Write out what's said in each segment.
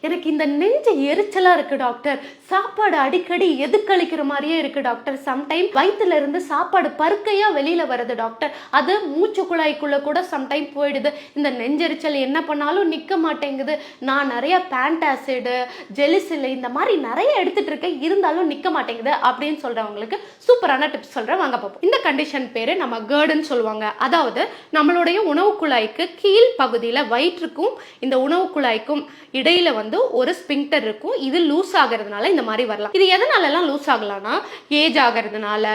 எனக்கு இந்த நெஞ்சு எரிச்சலா இருக்கு டாக்டர், சாப்பாடு அடிக்கடி எதுக்களிக்கிற மாதிரியே இருக்கு டாக்டர், சம்டைம் வயிற்றுல இருந்து சாப்பாடு பருக்கையா வெளியில வருது டாக்டர், அது மூச்சு குழாய்க்குள்ள கூட சம்டைம் போயிடுது, இந்த நெஞ்செரிச்சல் என்ன பண்ணாலும் நிக்க மாட்டேங்குது, நான் நிறைய பேண்டாசிடு ஜெலிசில் இந்த மாதிரி நிறைய எடுத்துட்டு இருக்கேன், இருந்தாலும் நிக்க மாட்டேங்குது அப்படின்னு சொல்றவங்களுக்கு சூப்பரான டிப்ஸ் சொல்றேன், வாங்க பார்ப்போம். இந்த கண்டிஷன் பேரு நம்ம கேர்டுன்னு சொல்லுவாங்க. அதாவது நம்மளுடைய உணவு குழாய்க்கு கீழ் பகுதியில வயிற்றுக்கும் இந்த உணவு குழாய்க்கும் இடையில வந்து ஒரு ஸ்பிங்டர் இருக்கும். இது லூஸ் ஆகிறதுனால இந்த மாதிரி வரலாம். இது எதனாலலாம் லூஸ் ஆகலாம்னா, ஏஜ் ஆகிறதுனால,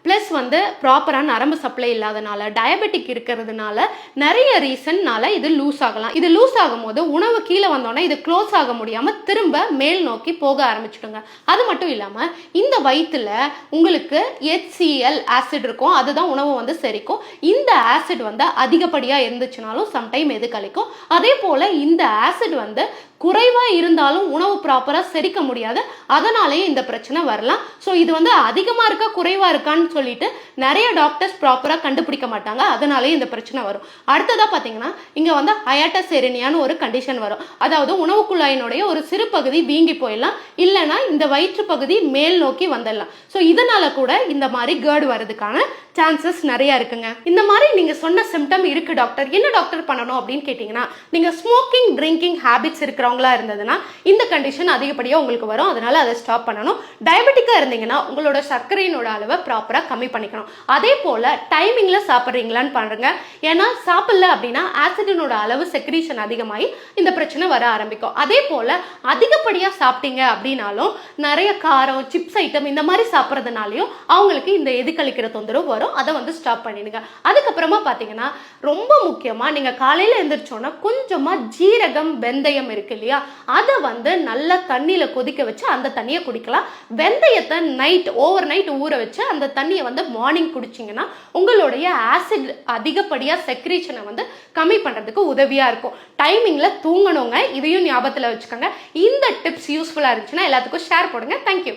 பிளஸ் வந்து ப்ராப்பரா நரம்பு சப்ளை இல்லாதனால, டயபெட்டிக் இருக்கிறதுனால, நிறைய ரீசன்னால இது லூஸ் ஆகலாம். இது லூஸ் ஆகும் போது உணவு கீழே வந்தோன்னா இது க்ளோஸ் ஆக முடியாம திரும்ப மேல் நோக்கி போக ஆரம்பிச்சுடுங்க. அது மட்டும் இல்லாம இந்த வயிற்றுல உங்களுக்கு HCl ஆசிட் இருக்கும், அதுதான் உணவு வந்து செரிக்கும். இந்த ஆசிட் வந்து அதிகப்படியா இருந்துச்சுனாலும் சம்டைம் எது கழிக்கும். அதே போல இந்த ஆசிட் வந்து குறைவா இருந்தாலும் உணவு ப்ராப்பரா செரிக்க முடியாது, அதனாலேயே இந்த பிரச்சனை வரலாம். ஸோ இது வந்து அதிகமா இருக்கா குறைவா இருக்கான்னு சொல்லிட்டு நிறைய டாக்டர்ஸ் ப்ராப்பரா கண்டுபிடிக்க மாட்டாங்க, அதனாலேயே இந்த பிரச்சனை வரும். அடுத்ததா பாத்தீங்கன்னா இங்க வந்து ஹயாட்டஸ் எரினியான்னு ஒரு கண்டிஷன் வரும். அதாவது உணவு குழாயினுடைய ஒரு சிறு பகுதி வீங்கி போயிடலாம், இல்லைன்னா இந்த வயிற்று பகுதி மேல் நோக்கி வந்துடலாம். ஸோ இதனால கூட இந்த மாதிரி கேர்டு வரதுக்கான சான்சஸ் நிறைய இருக்குங்க. இந்த மாதிரி நீங்க சொன்ன சிம்டம் இருக்கு டாக்டர், என்ன டாக்டர் பண்ணணும் அப்படின்னு கேட்டீங்கன்னா, நீங்க ஸ்மோக்கிங் ட்ரிங்கிங் ஹேபிட்ஸ் இருக்கிறவங்களா இருந்ததுன்னா இந்த கண்டிஷன் அதிகப்படியா உங்களுக்கு வரும், அதனால அதை ஸ்டாப் பண்ணணும். டயபெட்டிக்கா இருந்தீங்கன்னா உங்களோட சர்க்கரையினோட அளவை ப்ராப்பரா கம்மி பண்ணிக்கணும். அதே போல டைமிங்ல சாப்பிட்றீங்களான்னு பாருங்க, ஏன்னா சாப்பிடல அப்படின்னா ஆசிடினோட அளவு செக்ரீஷன் அதிகமாகி இந்த பிரச்சனை வர ஆரம்பிக்கும். அதே போல அதிகப்படியா சாப்பிட்டீங்க அப்படின்னாலும் நிறைய காரம் சிப்ஸ் ஐட்டம் இந்த மாதிரி சாப்பிட்றதுனாலையும் அவங்களுக்கு இந்த எதிர்கழிக்கிற தொந்தரவு வரும், அதை வந்து ஸ்டாப் பண்ணிடுங்க. அதுக்கப்புறமா பாத்தீங்கன்னா ரொம்ப முக்கியமா நீங்க காலையில எழுந்திரிச்சோன்னா கொஞ்சமா ஜீரகம் வெந்தயம் இருக்கு இல்லையா, அதை வந்து நல்லா தண்ணியில கொதிக்க வச்சு அந்த தண்ணியை குடிக்கலாம். வெந்தயத்தை ஓவர் நைட் ஊற வச்சு அந்த தண்ணியை வந்து மார்னிங் குடிச்சிங்கன்னா உங்களுடைய ஆசிட் அதிகப்படியா செக்ரீஷனை வந்து கம்மி பண்றதுக்கு உதவியா இருக்கும். டைமிங்ல தூங்கணுங்க, இதையும் ஞாபகத்துல வச்சுக்கோங்க. இந்த டிப்ஸ் யூஸ்ஃபுல்லா இருந்துச்சுன்னா எல்லாத்துக்கும் ஷேர் பண்ணுங்க. தேங்க்யூ.